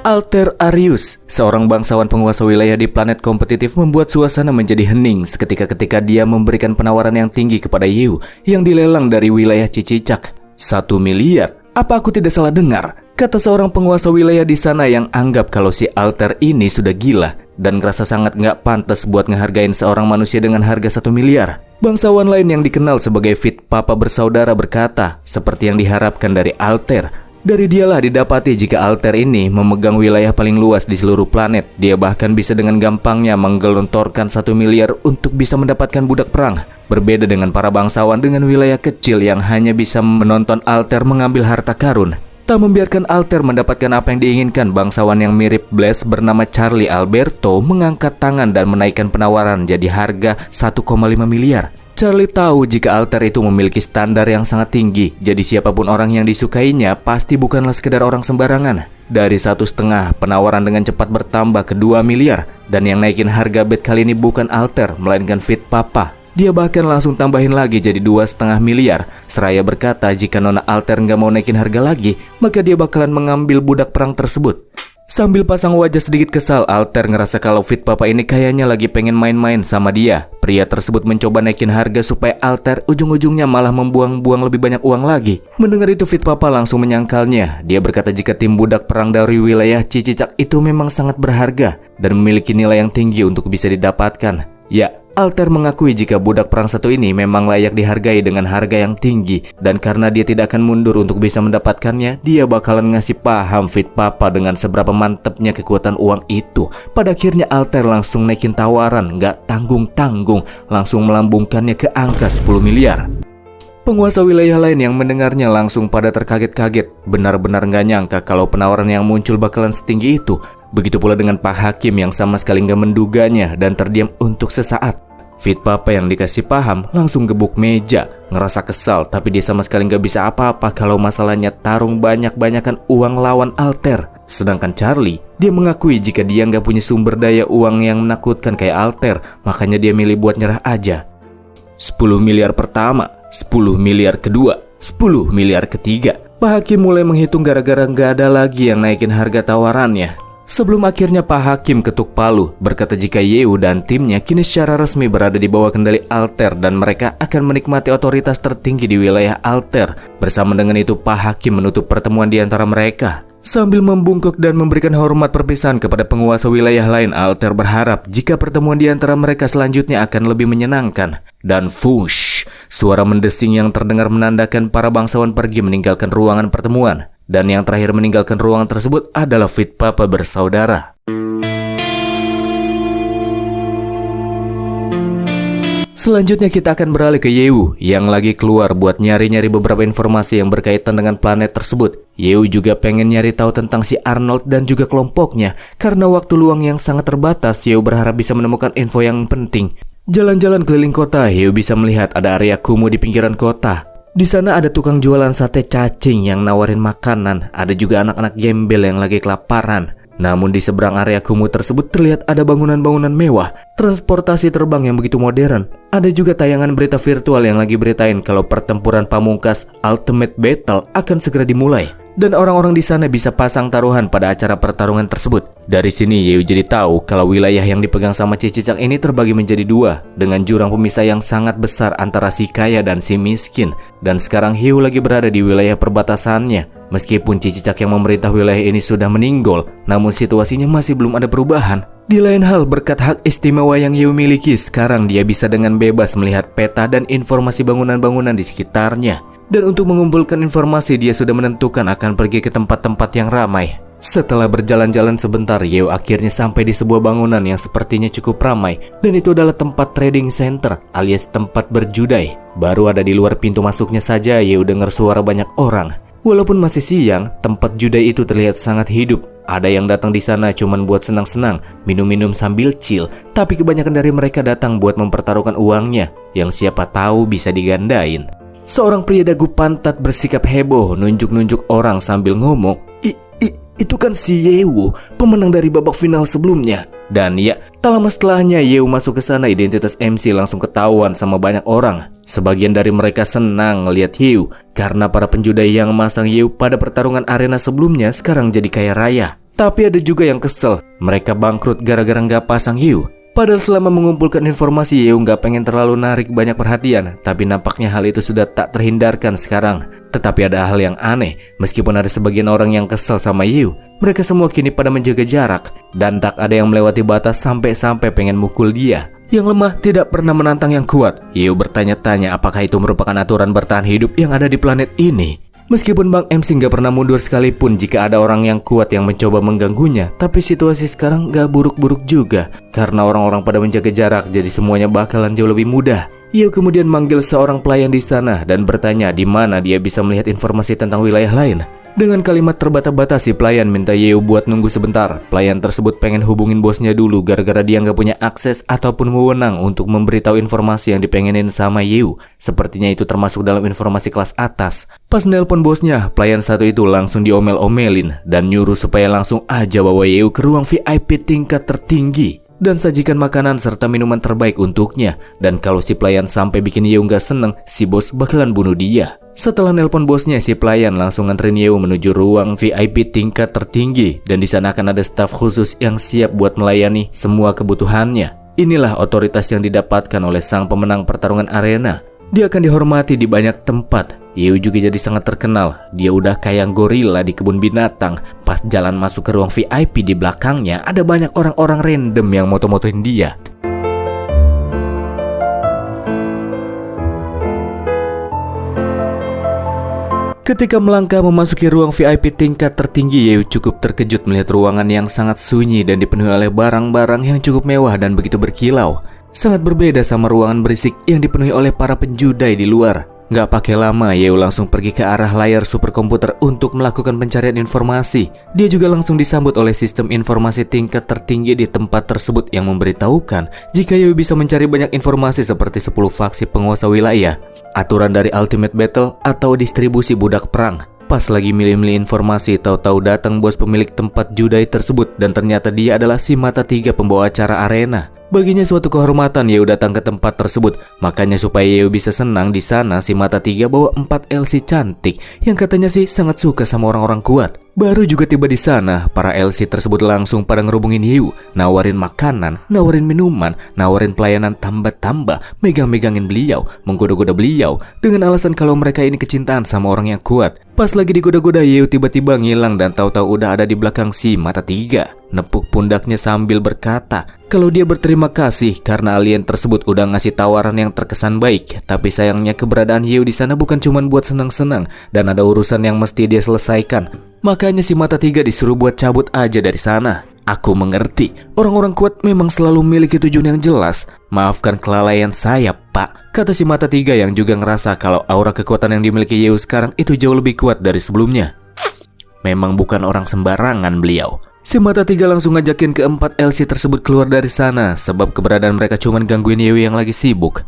Alter Arius, seorang bangsawan penguasa wilayah di planet kompetitif, membuat suasana menjadi hening seketika ketika dia memberikan penawaran yang tinggi kepada Yeu yang dilelang dari wilayah Cicicak. 1 miliar? Apa aku tidak salah dengar? Kata seorang penguasa wilayah di sana yang anggap kalau si Alter ini sudah gila dan ngerasa sangat nggak pantas buat ngehargain seorang manusia dengan harga 1 miliar. Bangsawan lain yang dikenal sebagai Fit Papa bersaudara berkata, seperti yang diharapkan dari Alter. Dari dialah didapati jika Alter ini memegang wilayah paling luas di seluruh planet. Dia bahkan bisa dengan gampangnya menggelontorkan 1 miliar untuk bisa mendapatkan budak perang. Berbeda dengan para bangsawan dengan wilayah kecil yang hanya bisa menonton Alter mengambil harta karun. Tak membiarkan Alter mendapatkan apa yang diinginkan, bangsawan yang mirip Blaze bernama Charlie Alberto mengangkat tangan dan menaikkan penawaran jadi harga 1,5 miliar. Charlie tahu jika Alter itu memiliki standar yang sangat tinggi, jadi siapapun orang yang disukainya pasti bukanlah sekedar orang sembarangan. Dari 1,5, penawaran dengan cepat bertambah ke 2 miliar, dan yang naikin harga bet kali ini bukan Alter, melainkan Fit Papa. Dia bahkan langsung tambahin lagi jadi 2,5 miliar, seraya berkata jika Nona Alter nggak mau naikin harga lagi, maka dia bakalan mengambil budak perang tersebut. Sambil pasang wajah sedikit kesal, Alter ngerasa kalau Fit Papa ini kayaknya lagi pengen main-main sama dia. Pria tersebut mencoba naikin harga supaya Alter ujung-ujungnya malah membuang-buang lebih banyak uang lagi. Mendengar itu, Fit Papa langsung menyangkalnya. Dia berkata jika tim budak perang dari wilayah Cicicak itu memang sangat berharga dan memiliki nilai yang tinggi untuk bisa didapatkan. Ya, Alter mengakui jika budak perang satu ini memang layak dihargai dengan harga yang tinggi, dan karena dia tidak akan mundur untuk bisa mendapatkannya, dia bakalan ngasih paham Fit Papa dengan seberapa mantepnya kekuatan uang itu. Pada akhirnya Alter langsung naikin tawaran, gak tanggung-tanggung, langsung melambungkannya ke angka 10 miliar. Penguasa wilayah lain yang mendengarnya langsung pada terkaget-kaget, benar-benar gak nyangka kalau penawaran yang muncul bakalan setinggi itu. Begitu pula dengan Pak Hakim yang sama sekali gak menduganya dan terdiam untuk sesaat. Fit Papa yang dikasih paham langsung gebuk meja, ngerasa kesal tapi dia sama sekali gak bisa apa-apa kalau masalahnya tarung banyak-banyakan uang lawan Alter. Sedangkan Charlie, dia mengakui jika dia gak punya sumber daya uang yang menakutkan kayak Alter, makanya dia milih buat nyerah aja. 10 miliar pertama, 10 miliar kedua, 10 miliar ketiga. Pak Hakim mulai menghitung gara-gara gak ada lagi yang naikin harga tawarannya. Sebelum akhirnya Pak Hakim ketuk palu, berkata jika Yeu dan timnya kini secara resmi berada di bawah kendali Alter dan mereka akan menikmati otoritas tertinggi di wilayah Alter. Bersama dengan itu Pak Hakim menutup pertemuan di antara mereka. Sambil membungkuk dan memberikan hormat perpisahan kepada penguasa wilayah lain, Alter berharap jika pertemuan di antara mereka selanjutnya akan lebih menyenangkan. Dan fush, suara mendesing yang terdengar menandakan para bangsawan pergi meninggalkan ruangan pertemuan. Dan yang terakhir meninggalkan ruangan tersebut adalah Fit Papa bersaudara. Selanjutnya kita akan beralih ke Yeu yang lagi keluar buat nyari-nyari beberapa informasi yang berkaitan dengan planet tersebut. Yeu juga pengen nyari tahu tentang si Arnold dan juga kelompoknya. Karena waktu luang yang sangat terbatas, Yeu berharap bisa menemukan info yang penting. Jalan-jalan keliling kota, Yeu bisa melihat ada area kumuh di pinggiran kota. Di sana ada tukang jualan sate cacing yang nawarin makanan. Ada juga anak-anak gembel yang lagi kelaparan. Namun di seberang area kumuh tersebut terlihat ada bangunan-bangunan mewah, transportasi terbang yang begitu modern. Ada juga tayangan berita virtual yang lagi beritain kalau pertempuran pamungkas Ultimate Battle akan segera dimulai. Dan orang-orang di sana bisa pasang taruhan pada acara pertarungan tersebut. Dari sini Yeu jadi tahu kalau wilayah yang dipegang sama Cicicak ini terbagi menjadi dua, dengan jurang pemisah yang sangat besar antara si kaya dan si miskin. Dan sekarang Yeu lagi berada di wilayah perbatasannya. Meskipun Cicicak yang memerintah wilayah ini sudah meninggal, namun situasinya masih belum ada perubahan. Di lain hal, berkat hak istimewa yang Yeu miliki, sekarang dia bisa dengan bebas melihat peta dan informasi bangunan-bangunan di sekitarnya. Dan untuk mengumpulkan informasi, dia sudah menentukan akan pergi ke tempat-tempat yang ramai. Setelah berjalan-jalan sebentar, Yeu akhirnya sampai di sebuah bangunan yang sepertinya cukup ramai. Dan itu adalah tempat trading center alias tempat berjudai. Baru ada di luar pintu masuknya saja, Yeu dengar suara banyak orang. Walaupun masih siang, tempat judai itu terlihat sangat hidup. Ada yang datang di sana cuman buat senang-senang, minum-minum sambil chill. Tapi kebanyakan dari mereka datang buat mempertaruhkan uangnya, yang siapa tahu bisa digandain. Seorang pria dagu pantat bersikap heboh, nunjuk-nunjuk orang sambil ngomong, Itu kan si Yeu, pemenang dari babak final sebelumnya. Dan ya, tak lama setelahnya Yeo masuk ke sana, identitas MC langsung ketahuan sama banyak orang. Sebagian dari mereka senang ngelihat Yeo karena para penjudai yang masang Yeo pada pertarungan arena sebelumnya sekarang jadi kaya raya. Tapi ada juga yang kesel, mereka bangkrut gara-gara nggak pasang Yeo. Padahal selama mengumpulkan informasi, Yeo nggak pengen terlalu narik banyak perhatian. Tapi nampaknya hal itu sudah tak terhindarkan sekarang. Tetapi ada hal yang aneh, meskipun ada sebagian orang yang kesal sama Yeo, mereka semua kini pada menjaga jarak. Dan tak ada yang melewati batas sampai-sampai pengen mukul dia. Yang lemah tidak pernah menantang yang kuat. Yeo bertanya-tanya apakah itu merupakan aturan bertahan hidup yang ada di planet ini. Meskipun Bang MC nggak pernah mundur sekalipun jika ada orang yang kuat yang mencoba mengganggunya, tapi situasi sekarang nggak buruk-buruk juga. Karena orang-orang pada menjaga jarak, jadi semuanya bakalan jauh lebih mudah. Yeo kemudian manggil seorang pelayan di sana dan bertanya di mana dia bisa melihat informasi tentang wilayah lain. Dengan kalimat terbata-bata, si pelayan minta Yeo buat nunggu sebentar. Pelayan tersebut pengen hubungin bosnya dulu gara-gara dia nggak punya akses ataupun wewenang untuk memberitahu informasi yang dipengenin sama Yeo. Sepertinya itu termasuk dalam informasi kelas atas. Pas nelpon bosnya, pelayan satu itu langsung diomel-omelin dan nyuruh supaya langsung aja bawa Yeo ke ruang VIP tingkat tertinggi dan sajikan makanan serta minuman terbaik untuknya. Dan kalau si pelayan sampai bikin Yeo nggak seneng, si bos bakalan bunuh dia. Setelah nelpon bosnya, si pelayan langsung nganterin Yeo menuju ruang VIP tingkat tertinggi dan di sana akan ada staf khusus yang siap buat melayani semua kebutuhannya. Inilah otoritas yang didapatkan oleh sang pemenang pertarungan arena. Dia akan dihormati di banyak tempat. Yeo juga jadi sangat terkenal. Dia udah kayak gorila di kebun binatang. Pas jalan masuk ke ruang VIP, di belakangnya ada banyak orang-orang random yang moto-motoin dia. Ketika melangkah memasuki ruang VIP tingkat tertinggi, Yeo cukup terkejut melihat ruangan yang sangat sunyi dan dipenuhi oleh barang-barang yang cukup mewah dan begitu berkilau. Sangat berbeda sama ruangan berisik yang dipenuhi oleh para penjudai di luar. Gak pakai lama, Yeo langsung pergi ke arah layar superkomputer untuk melakukan pencarian informasi. Dia juga langsung disambut oleh sistem informasi tingkat tertinggi di tempat tersebut yang memberitahukan jika Yeo bisa mencari banyak informasi seperti 10 faksi penguasa wilayah, aturan dari Ultimate Battle, atau distribusi budak perang. Pas lagi milih-milih informasi, tahu-tahu datang bos pemilik tempat judai tersebut dan ternyata dia adalah si Mata Tiga pembawa acara arena. Baginya suatu kehormatan Yeo datang ke tempat tersebut. Makanya supaya Yeo bisa senang di sana, si Mata Tiga bawa 4 LC cantik yang katanya sih sangat suka sama orang-orang kuat. Baru juga tiba di sana, para LC tersebut langsung pada ngerubungin Yeo, nawarin makanan, nawarin minuman, nawarin pelayanan tambah-tambah, megang-megangin beliau, menggoda-goda beliau dengan alasan kalau mereka ini kecintaan sama orang yang kuat. Pas lagi digoda-goda, Yeo tiba-tiba ngilang dan tahu-tahu udah ada di belakang si Mata Tiga. Nepuk pundaknya sambil berkata kalau dia berterima kasih karena alien tersebut udah ngasih tawaran yang terkesan baik. Tapi sayangnya keberadaan Yeo di sana bukan cuma buat senang-senang dan ada urusan yang mesti dia selesaikan. Makanya si Mata Tiga disuruh buat cabut aja dari sana. Aku mengerti, orang-orang kuat memang selalu memiliki tujuan yang jelas. Maafkan kelalaian saya, Pak, kata si Mata Tiga yang juga ngerasa kalau aura kekuatan yang dimiliki Yeo sekarang itu jauh lebih kuat dari sebelumnya. Memang bukan orang sembarangan beliau. Si Mata Tiga langsung ngajakin keempat LC tersebut keluar dari sana sebab keberadaan mereka cuma gangguin Yeo yang lagi sibuk.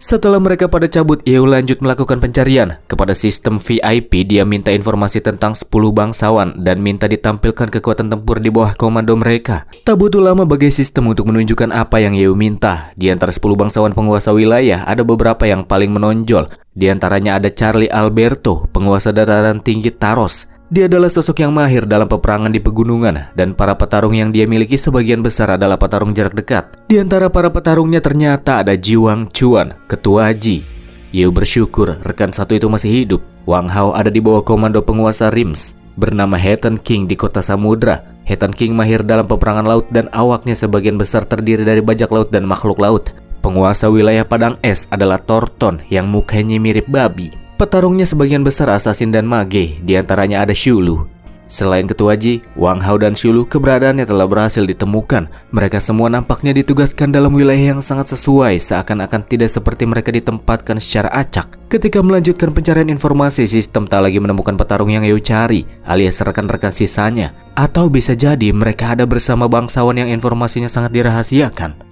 Setelah mereka pada cabut, Yeo lanjut melakukan pencarian. Kepada sistem VIP, dia minta informasi tentang 10 bangsawan dan minta ditampilkan kekuatan tempur di bawah komando mereka. Tak butuh lama bagi sistem untuk menunjukkan apa yang Yeo minta. Di antara 10 bangsawan penguasa wilayah, ada beberapa yang paling menonjol. Di antaranya ada Charlie Alberto, penguasa dataran tinggi Taros. Dia adalah sosok yang mahir dalam peperangan di pegunungan dan para petarung yang dia miliki sebagian besar adalah petarung jarak dekat. Di antara para petarungnya ternyata ada Ji Wang Chuan, ketua Ji. Yeo bersyukur rekan satu itu masih hidup. Wang Hao ada di bawah komando penguasa Rims bernama Hetan King di kota Samudra. Hetan King mahir dalam peperangan laut dan awaknya sebagian besar terdiri dari bajak laut dan makhluk laut. Penguasa wilayah padang es adalah Thornton yang mukanya mirip babi. Petarungnya sebagian besar asasin dan mage, diantaranya ada Shulu. Selain ketua Ji, Wang Hao dan Shulu keberadaannya telah berhasil ditemukan. Mereka semua nampaknya ditugaskan dalam wilayah yang sangat sesuai, seakan-akan tidak seperti mereka ditempatkan secara acak. Ketika melanjutkan pencarian informasi, sistem tak lagi menemukan petarung yang Yeo cari, alias rekan-rekan sisanya. Atau bisa jadi mereka ada bersama bangsawan yang informasinya sangat dirahasiakan.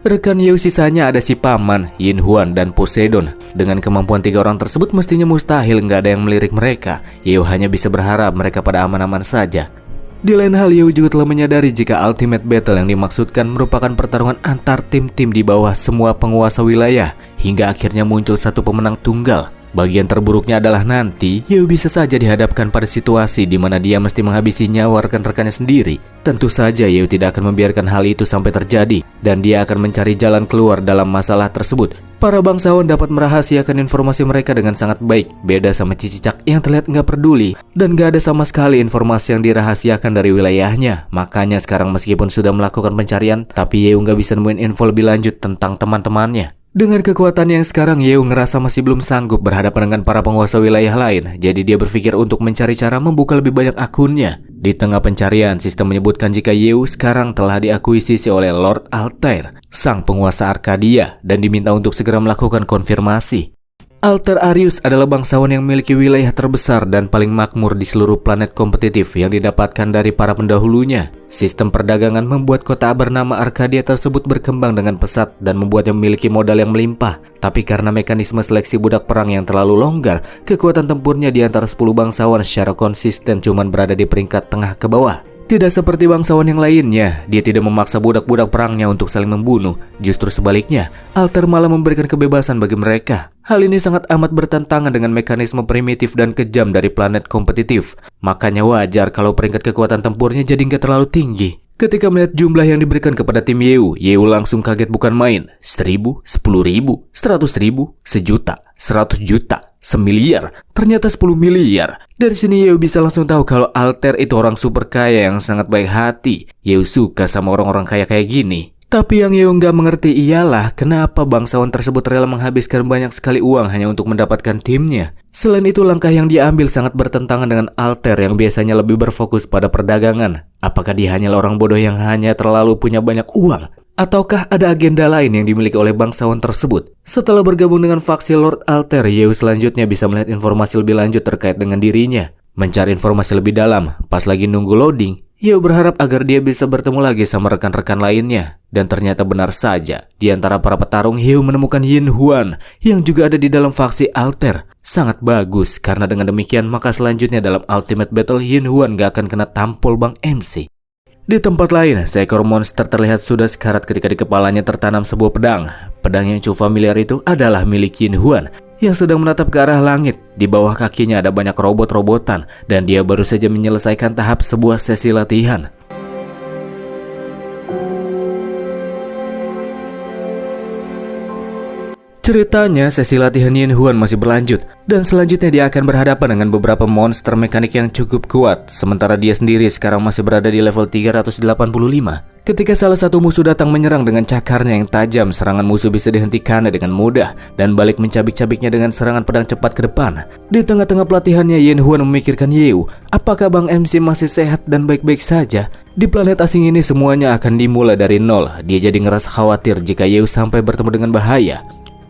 Rekan Yeo sisanya ada si paman, Yin Huan, dan Poseidon. Dengan kemampuan 3 orang tersebut mestinya mustahil nggak ada yang melirik mereka. Yeo hanya bisa berharap mereka pada aman-aman saja. Di lain hal, Yeo juga telah menyadari jika Ultimate Battle yang dimaksudkan merupakan pertarungan antar tim-tim di bawah semua penguasa wilayah, hingga akhirnya muncul satu pemenang tunggal. Bagian terburuknya adalah nanti Yeo bisa saja dihadapkan pada situasi di mana dia mesti menghabisi nyawa rekan-rekannya sendiri. Tentu saja Yeo tidak akan membiarkan hal itu sampai terjadi, dan dia akan mencari jalan keluar dalam masalah tersebut. Para bangsawan dapat merahasiakan informasi mereka dengan sangat baik, beda sama Cicicak yang terlihat nggak peduli dan nggak ada sama sekali informasi yang dirahasiakan dari wilayahnya. Makanya sekarang meskipun sudah melakukan pencarian, tapi Yeo nggak bisa nemuin info lebih lanjut tentang teman-temannya. Dengan kekuatan yang sekarang, Yeo ngerasa masih belum sanggup berhadapan dengan para penguasa wilayah lain. Jadi dia berpikir untuk mencari cara membuka lebih banyak akunnya. Di tengah pencarian, sistem menyebutkan jika Yeo sekarang telah diakuisisi oleh Lord Altair, sang penguasa Arkadia, dan diminta untuk segera melakukan konfirmasi. Altair Arius adalah bangsawan yang memiliki wilayah terbesar dan paling makmur di seluruh planet kompetitif yang didapatkan dari para pendahulunya. Sistem perdagangan membuat kota bernama Arkadia tersebut berkembang dengan pesat dan membuatnya memiliki modal yang melimpah. Tapi karena mekanisme seleksi budak perang yang terlalu longgar, kekuatan tempurnya di antara 10 bangsawan secara konsisten cuma berada di peringkat tengah ke bawah. Tidak seperti bangsawan yang lainnya, dia tidak memaksa budak-budak perangnya untuk saling membunuh. Justru sebaliknya, Altair malah memberikan kebebasan bagi mereka. Hal ini sangat amat bertentangan dengan mekanisme primitif dan kejam dari planet kompetitif. Makanya wajar kalau peringkat kekuatan tempurnya jadi nggak terlalu tinggi. Ketika melihat jumlah yang diberikan kepada tim Yeo, Yeo langsung kaget bukan main. 1.000, 10.000, 100.000, sejuta, 100 juta, semiliar, ternyata 10 miliar. Dari sini Yeo bisa langsung tahu kalau Altair itu orang super kaya yang sangat baik hati. Yeo suka sama orang-orang kaya kayak gini. Tapi yang Yeo nggak mengerti ialah kenapa bangsawan tersebut rela menghabiskan banyak sekali uang hanya untuk mendapatkan timnya. Selain itu, langkah yang dia ambil sangat bertentangan dengan Altair yang biasanya lebih berfokus pada perdagangan. Apakah dia hanyalah orang bodoh yang hanya terlalu punya banyak uang? Ataukah ada agenda lain yang dimiliki oleh bangsawan tersebut? Setelah bergabung dengan faksi Lord Altair, Yeo selanjutnya bisa melihat informasi lebih lanjut terkait dengan dirinya. Mencari informasi lebih dalam, pas lagi nunggu loading, Yeo berharap agar dia bisa bertemu lagi sama rekan-rekan lainnya. Dan ternyata benar saja, di antara para petarung Yeo menemukan Yin Huan yang juga ada di dalam faksi Altair. Sangat bagus, karena dengan demikian maka selanjutnya dalam Ultimate Battle Yin Huan gak akan kena tampol Bang MC. Di tempat lain, seekor monster terlihat sudah sekarat ketika di kepalanya tertanam sebuah pedang. Pedang yang cukup familiar itu adalah milik Yin Huan yang sedang menatap ke arah langit. Di bawah kakinya ada banyak robot-robotan dan dia baru saja menyelesaikan tahap sebuah sesi latihan. Ceritanya, sesi latihan Yin Huan masih berlanjut, dan selanjutnya dia akan berhadapan dengan beberapa monster mekanik yang cukup kuat, sementara dia sendiri sekarang masih berada di level 385. Ketika salah satu musuh datang menyerang dengan cakarnya yang tajam, serangan musuh bisa dihentikannya dengan mudah, dan balik mencabik-cabiknya dengan serangan pedang cepat ke depan. Di tengah-tengah pelatihannya, Yin Huan memikirkan Yeo, apakah Bang MC masih sehat dan baik-baik saja? Di planet asing ini semuanya akan dimulai dari nol, dia jadi ngerasa khawatir jika Yeo sampai bertemu dengan bahaya.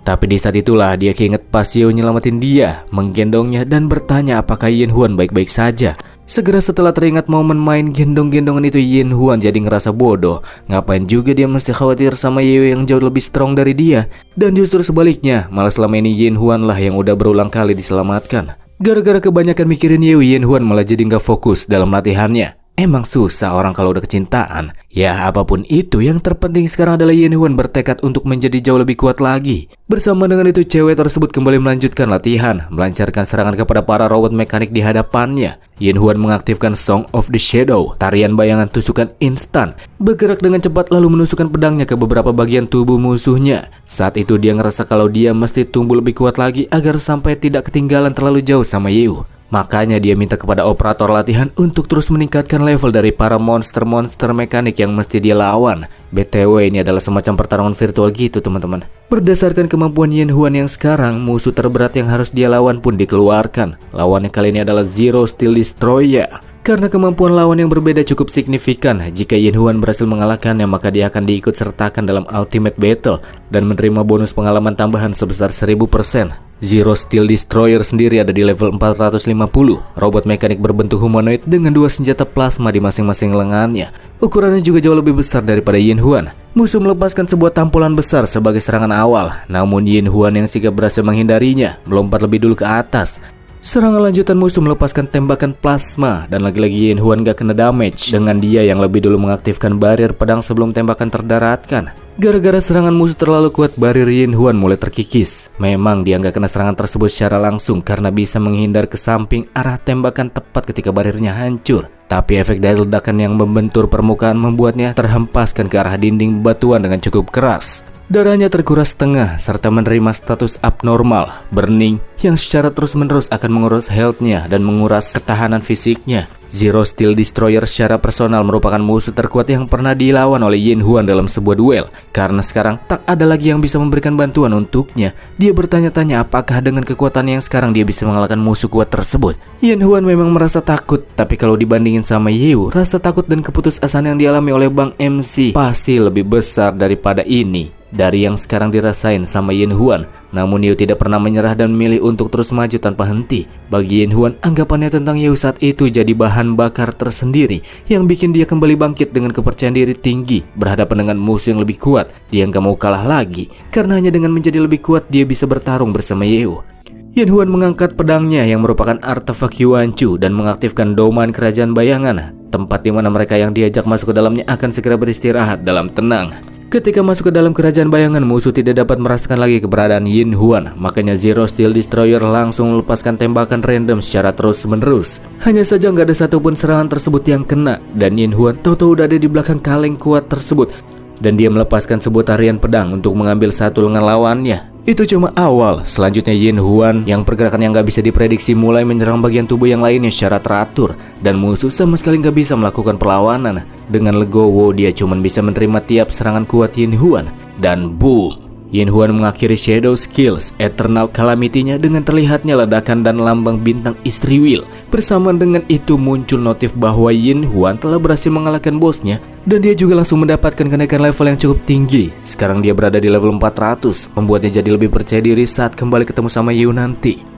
Tapi di saat itulah dia keinget pas Yeo nyelamatin dia, menggendongnya dan bertanya apakah Yin Huan baik-baik saja. Segera setelah teringat momen main gendong-gendongan itu, Yin Huan jadi ngerasa bodoh. Ngapain juga dia mesti khawatir sama Yeo yang jauh lebih strong dari dia. Dan justru sebaliknya, malah selama ini Yin Huan lah yang udah berulang kali diselamatkan. Gara-gara kebanyakan mikirin Yeo, Yin Huan malah jadi nggak fokus dalam latihannya. Emang susah orang kalau udah kecintaan. Ya apapun itu, yang terpenting sekarang adalah Yin Huan bertekad untuk menjadi jauh lebih kuat lagi. Bersama dengan itu, cewek tersebut kembali melanjutkan latihan, melancarkan serangan kepada para robot mekanik di hadapannya. Yin Huan mengaktifkan Song of the Shadow, tarian bayangan tusukan instan, bergerak dengan cepat lalu menusukkan pedangnya ke beberapa bagian tubuh musuhnya. Saat itu dia ngerasa kalau dia mesti tumbuh lebih kuat lagi agar sampai tidak ketinggalan terlalu jauh sama Yeo. Makanya dia minta kepada operator latihan untuk terus meningkatkan level dari para monster-monster mekanik yang mesti dia lawan. BTW ini adalah semacam pertarungan virtual gitu teman-teman. Berdasarkan kemampuan Yin Huan yang sekarang, musuh terberat yang harus dia lawan pun dikeluarkan. Lawannya kali ini adalah Zero Steel Destroyer. Karena kemampuan lawan yang berbeda cukup signifikan, jika Yin Huan berhasil mengalahkannya maka dia akan diikut sertakan dalam Ultimate Battle dan menerima bonus pengalaman tambahan sebesar 1000%. Zero Steel Destroyer sendiri ada di level 450, robot mekanik berbentuk humanoid dengan 2 senjata plasma di masing-masing lengannya. Ukurannya juga jauh lebih besar daripada Yin Huan. Musuh melepaskan sebuah tampulan besar sebagai serangan awal, namun Yin Huan yang sigap berhasil menghindarinya, melompat lebih dulu ke atas. Serangan lanjutan musuh melepaskan tembakan plasma, dan lagi-lagi Yin Huan gak kena damage dengan dia yang lebih dulu mengaktifkan barrier pedang sebelum tembakan terdaratkan. Gara-gara serangan musuh terlalu kuat, barrier Yin Huan mulai terkikis. Memang dia gak kena serangan tersebut secara langsung karena bisa menghindar ke samping arah tembakan tepat ketika bariernya hancur. Tapi efek dari ledakan yang membentur permukaan membuatnya terhempaskan ke arah dinding batuan dengan cukup keras. Darahnya terkuras setengah serta menerima status abnormal, burning, yang secara terus-menerus akan menguras health-nya dan menguras ketahanan fisiknya. Zero Steel Destroyer secara personal merupakan musuh terkuat yang pernah dilawan oleh Yin Huan dalam sebuah duel. Karena sekarang tak ada lagi yang bisa memberikan bantuan untuknya. Dia bertanya-tanya apakah dengan kekuatan yang sekarang dia bisa mengalahkan musuh kuat tersebut. Yin Huan memang merasa takut, tapi kalau dibandingin sama Yu, rasa takut dan keputusasaan yang dialami oleh Bang MC pasti lebih besar daripada ini, dari yang sekarang dirasain sama Yin Huan. Namun Yu tidak pernah menyerah dan memilih untuk terus maju tanpa henti. Bagi Yin Huan, anggapannya tentang Yu saat itu jadi bahan bakar tersendiri yang bikin dia kembali bangkit dengan kepercayaan diri tinggi. Berhadapan dengan musuh yang lebih kuat, dia gak mau kalah lagi, karena hanya dengan menjadi lebih kuat dia bisa bertarung bersama Yu. Yin Huan mengangkat pedangnya yang merupakan artefak Yuanchu dan mengaktifkan domain kerajaan bayangan, tempat di mana mereka yang diajak masuk ke dalamnya akan segera beristirahat dalam tenang. Ketika masuk ke dalam kerajaan bayangan, musuh tidak dapat merasakan lagi keberadaan Yin Huan. Makanya Zero Steel Destroyer langsung melepaskan tembakan random secara terus-menerus. Hanya saja nggak ada satupun serangan tersebut yang kena, dan Yin Huan tahu-tahu udah ada di belakang kaleng kuat tersebut. Dan dia melepaskan sebuah tarian pedang untuk mengambil satu lengan lawannya. Itu cuma awal. Selanjutnya Yin Huan yang pergerakan yang gak bisa diprediksi mulai menyerang bagian tubuh yang lainnya secara teratur, dan musuh sama sekali gak bisa melakukan perlawanan. Dengan legowo dia cuma bisa menerima tiap serangan kuat Yin Huan, dan boom, Yin Huan mengakhiri Shadow Skills Eternal Calamity-nya dengan terlihatnya ledakan dan lambang bintang istri Will. Bersamaan dengan itu muncul notif bahwa Yin Huan telah berhasil mengalahkan bosnya, dan dia juga langsung mendapatkan kenaikan level yang cukup tinggi. Sekarang dia berada di level 400, membuatnya jadi lebih percaya diri saat kembali ketemu sama Yu nanti.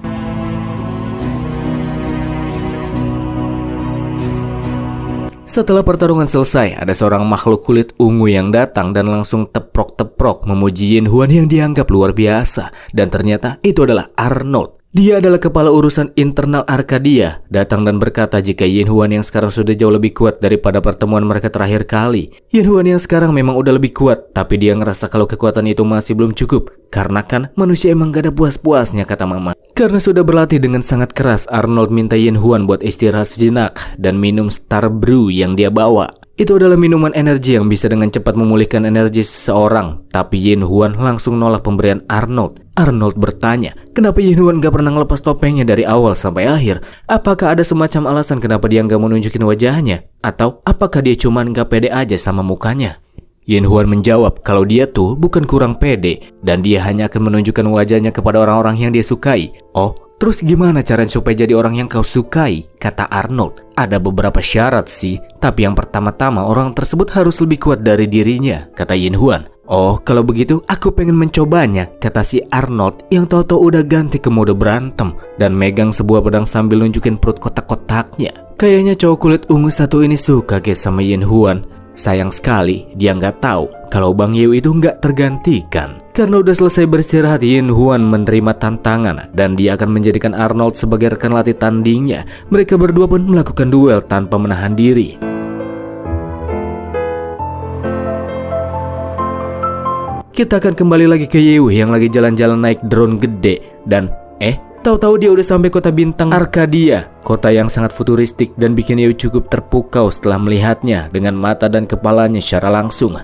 Setelah pertarungan selesai, ada seorang makhluk kulit ungu yang datang dan langsung teprok-teprok memuji Yin Huan yang dianggap luar biasa. Dan ternyata itu adalah Arnold. Dia adalah kepala urusan internal Arcadia, datang dan berkata jika Yin Huan yang sekarang sudah jauh lebih kuat daripada pertemuan mereka terakhir kali. Yin Huan yang sekarang memang udah lebih kuat, tapi dia ngerasa kalau kekuatan itu masih belum cukup. Karena kan manusia emang gak ada puas-puasnya, kata Mama. Karena sudah berlatih dengan sangat keras, Arnold minta Yin Huan buat istirahat sejenak dan minum Star Brew yang dia bawa. Itu adalah minuman energi yang bisa dengan cepat memulihkan energi seseorang. Tapi Yin Huan langsung nolak pemberian Arnold. Arnold bertanya, kenapa Yin Huan gak pernah ngelepas topengnya dari awal sampai akhir? Apakah ada semacam alasan kenapa dia gak mau nunjukin wajahnya? Atau apakah dia cuma gak pede aja sama mukanya? Yin Huan menjawab kalau dia tuh bukan kurang pede, dan dia hanya akan menunjukkan wajahnya kepada orang-orang yang dia sukai. Oh, terus gimana caranya supaya jadi orang yang kau sukai? Kata Arnold. Ada beberapa syarat sih, tapi yang pertama-tama orang tersebut harus lebih kuat dari dirinya, kata Yin Huan. Oh, kalau begitu aku pengen mencobanya, kata si Arnold yang tahu-tahu udah ganti ke mode berantem dan megang sebuah pedang sambil nunjukin perut kotak-kotaknya. Kayaknya cowok kulit ungu satu ini suka guys sama Yin Huan. Sayang sekali dia nggak tahu kalau Bang Yu itu nggak tergantikan. Karena udah selesai beristirahat, Yin Huan menerima tantangan dan dia akan menjadikan Arnold sebagai rekan latih tandingnya. Mereka berdua pun melakukan duel tanpa menahan diri. Kita akan kembali lagi ke Yu yang lagi jalan-jalan naik drone gede dan tahu-tahu dia udah sampai kota bintang Arcadia, kota yang sangat futuristik dan bikin Yu cukup terpukau setelah melihatnya dengan mata dan kepalanya secara langsung.